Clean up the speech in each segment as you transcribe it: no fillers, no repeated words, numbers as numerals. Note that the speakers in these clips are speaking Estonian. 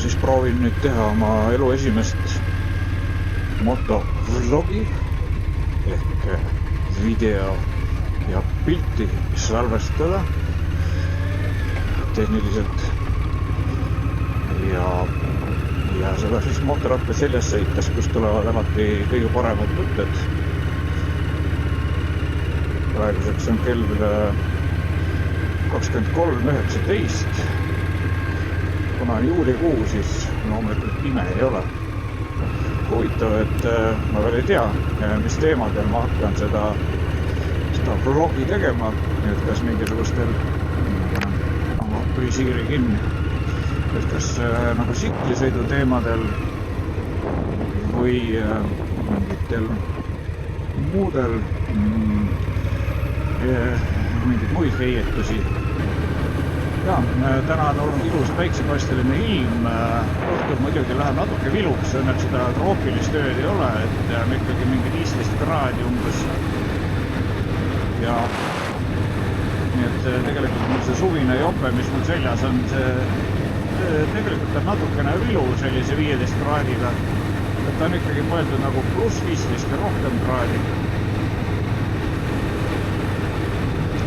siis proovin nüüd teha oma elu esimest motovlogi ehk video ja pilti salvestada tehniliselt ja seda siis mootorratta seljas sõites, kus tulevad alati kõige paremad mõtted. Praeguseks on kell 23:19. Kuna on juulikuu, siis loomulikult pime ei ole. Huvitav, et ma veel ei tea, mis teemadel ma hakkan seda vlogi tegema, et kas mingisugustel põhisiiri kinni, et kas nagu siklisõidu teemadel või mingitel muudel mingeid muid heietusi. Ja, täna on olnud ilus päiksepasteline ilm, õhtul muidugi läheb natuke viluks, õnneks seda troopilist ööd ei ole, et on ikkagi mingi 15 kraadi umbes. Ja nii et tegelikult mul see suvine jope, mis mul seljas on, see tegelikult on natukene vilu sellise 15 kraadiga. Et ta on ikkagi mõeldud nagu pluss 15 ja rohkem kraadi.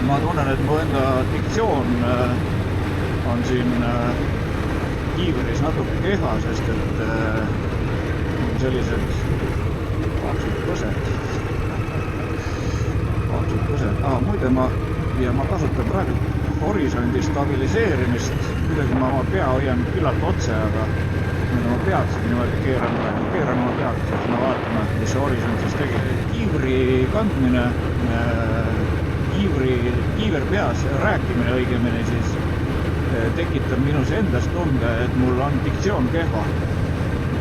Ma tunnen, et mu enda diktsioon on siin kiivris natuke kehva, sest et on sellised paksud põsed. Muide ma kasutan praegu horisondi stabiliseerimist. Kuidagi ma oma pea hoian küllalt otse, aga ma peaksin niimoodi keeran oma pead, siis ma vaatame, mis see horisont siis tegi. Kiivri kandmine, kiiver peas rääkimine õigemini siis tekitab minus endas tunde, et mul on diktsioon kehva.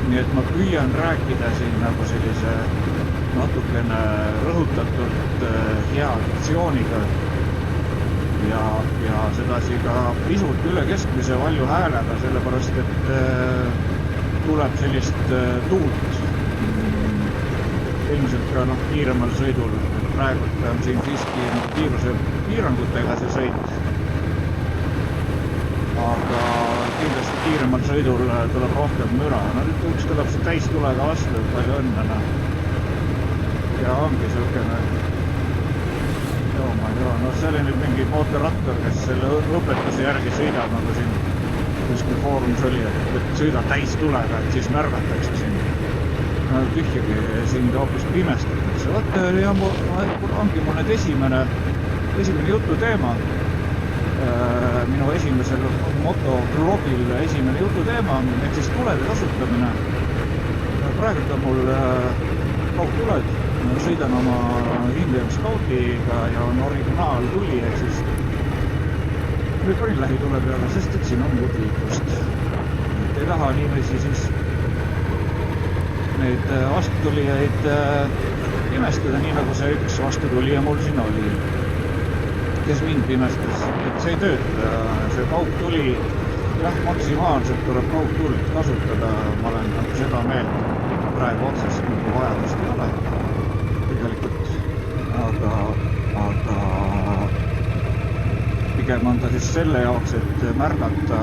Nii et ma püüan rääkida siin nagu sellise natukene rõhutatult hea diktsiooniga ja sedasi ka pisut üle keskmise valju häälega, sellepärast et tuleb sellist tuult ilmselt ka kiiremal sõidul. Praegult on siin siiski kiiruse piirangutega see sõit, aga kindlasti kiiremal sõidul tuleb rohkem müra. Nüüd üks tuleb see täistulega vastu, palju õnne. Ja ongi selline see oli nüüd mingi mootorrattur, kes selle õpetuse järgi sõidab, nagu siin kuskil foorumis oli, et sõida täistulega, et siis märgatakse sind. Tühjagi sind hoopis pimestatakse. Ongi mul nüüd esimene jututeema. Minu esimesel motovlogil esimene jututeema, et siis tulede kasutamine. Praegu on mul kaugtuled. Sõidan oma Indian Scoutiga ja on originaal tuli, ehk siis nüüd panin lähitule peale, sest et siin on muud liiklust. Et ei taha niiviisi siis neid vastutulijaid pimestada, nii nagu see üks vastutulija mul siin oli, kes mind pimestas. Et see ei tööta, see kaugtuli, jah, maksimaalselt tuleb kaugtuld kasutada, ma olen seda meelt, praegu otsest nagu vajadust ei ole. Tegelikult, aga pigem on ta siis selle jaoks, et märgata,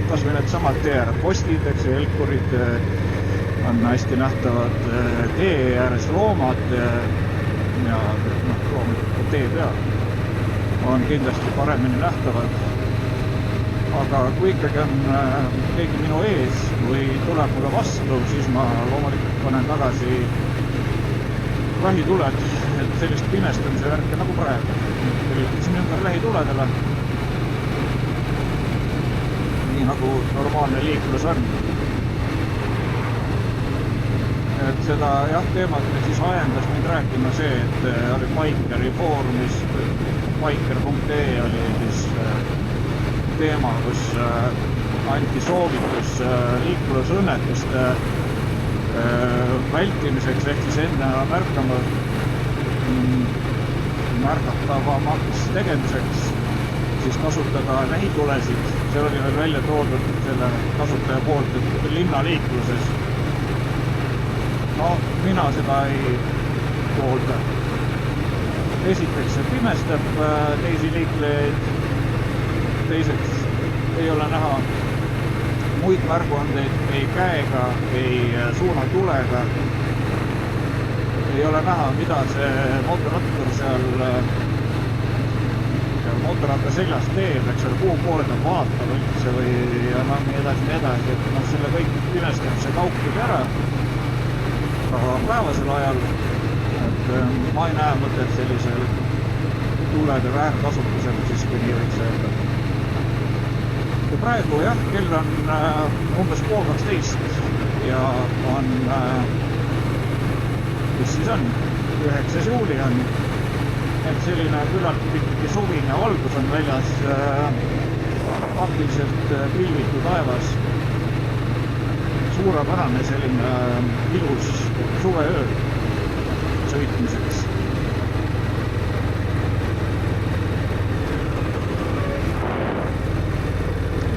kas või need samad teeäärepostid, eks ja helkurid on hästi nähtavad, tee ääres loomad ja loomulikult tee peal on kindlasti paremini nähtavad. Aga kui ikkagi on keegi minu ees või tuleb mulle vastu, siis ma loomulikult panen tagasi lähituled, et sellist pimestamise värke nagu praegu. Siin ümber lähituledele, nii nagu normaalne liiklus on. Et seda teemat me siis ajendas mind rääkima see, et oli Bikeri foorumis, biker.ee oli siis teema, kus anti soovitus liiklusõnnetuste vältimiseks ehk siis enne märgatavamaks tegemiseks siis kasutada lähitulesid. See oli veel välja toodud selle kasutaja poolt, et linnaliikluses. Mina seda ei poolda. Esiteks see pimestab teisi liiklejaid, teiseks ei ole näha muid märguandeid ei käega, ei suunatulega. Ei ole näha, mida see mootorrattur seal mootorratta seljas teeb, eks ole, kuhu poole ta vaatab üldse või ja nii edasi, et selle kõik pimestab see kaupib ära. Aga päevasel ajal, et ma ei näe mõtet sellisel tulede väärkasutusel, siis kui nii võiks öelda. Ja praegu jah, kell on umbes 11:30 ja on, mis siis on, 9. juuli on, et selline küllalt pikki suvine valgus on väljas, praktiliselt pilvitu taevas, suurepärane selline ilus suveöö sõitmiseks.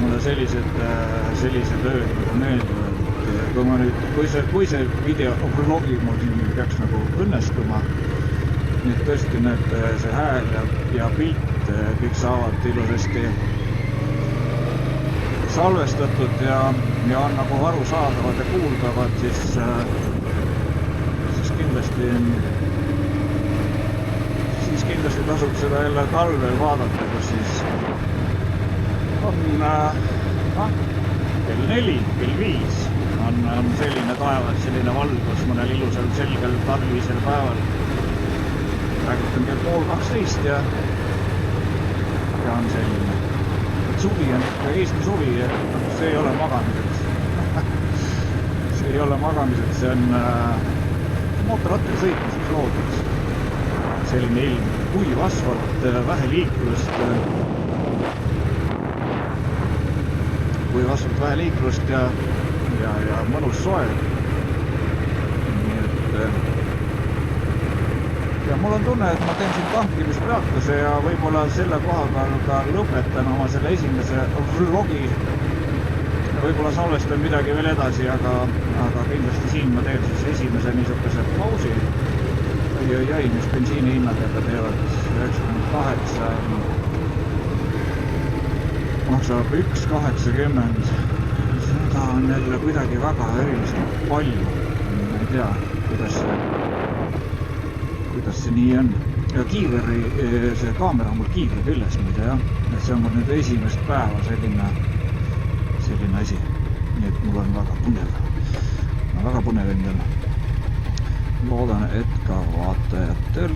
Mulle sellised ööd nagu meeldivad, kui see videovlogi mul siin peaks nagu õnnestuma, nüüd tõesti see hääl ja pilt kõik saavad ilusasti salvestatud ja on nagu arusaadavad ja kuuldavad, siis kindlasti tasub seda jälle talvel vaadata, kus siis on kell 4, kell 5 on selline taevas, selline valgus mõnel ilusal selgel talvisel päeval. Praegu on kell 11:30 ja on selline. Suvi on ikka Eesti suvi, see ei ole magamiseks. See ei ole magamiseks, see on mootorrattal sõitmiseks loodud. Selline ilm, kuiv asfalt, vähe liiklust ja mõnus soe. Nii et ja mul on tunne, et ma teen siin tankimispeatuse ja võib-olla selle koha peal ka lõpetan oma selle esimese vlogi. Võib-olla salvestan midagi veel edasi, aga kindlasti siin ma teen siis esimese niisuguse pausi. Jäi, mis bensiini hinnadega teevad 98, maksab 1,80. Seda on jälle kuidagi väga erilist palju. Ma ei tea, kuidas see nii on. Ja kiiveri, see kaamera on mul kiivri küljes muide, jah. Et see on mul nüüd esimest päeva selline asi. Nii et mul on väga põnev endal. Loodan, et ka vaatajatel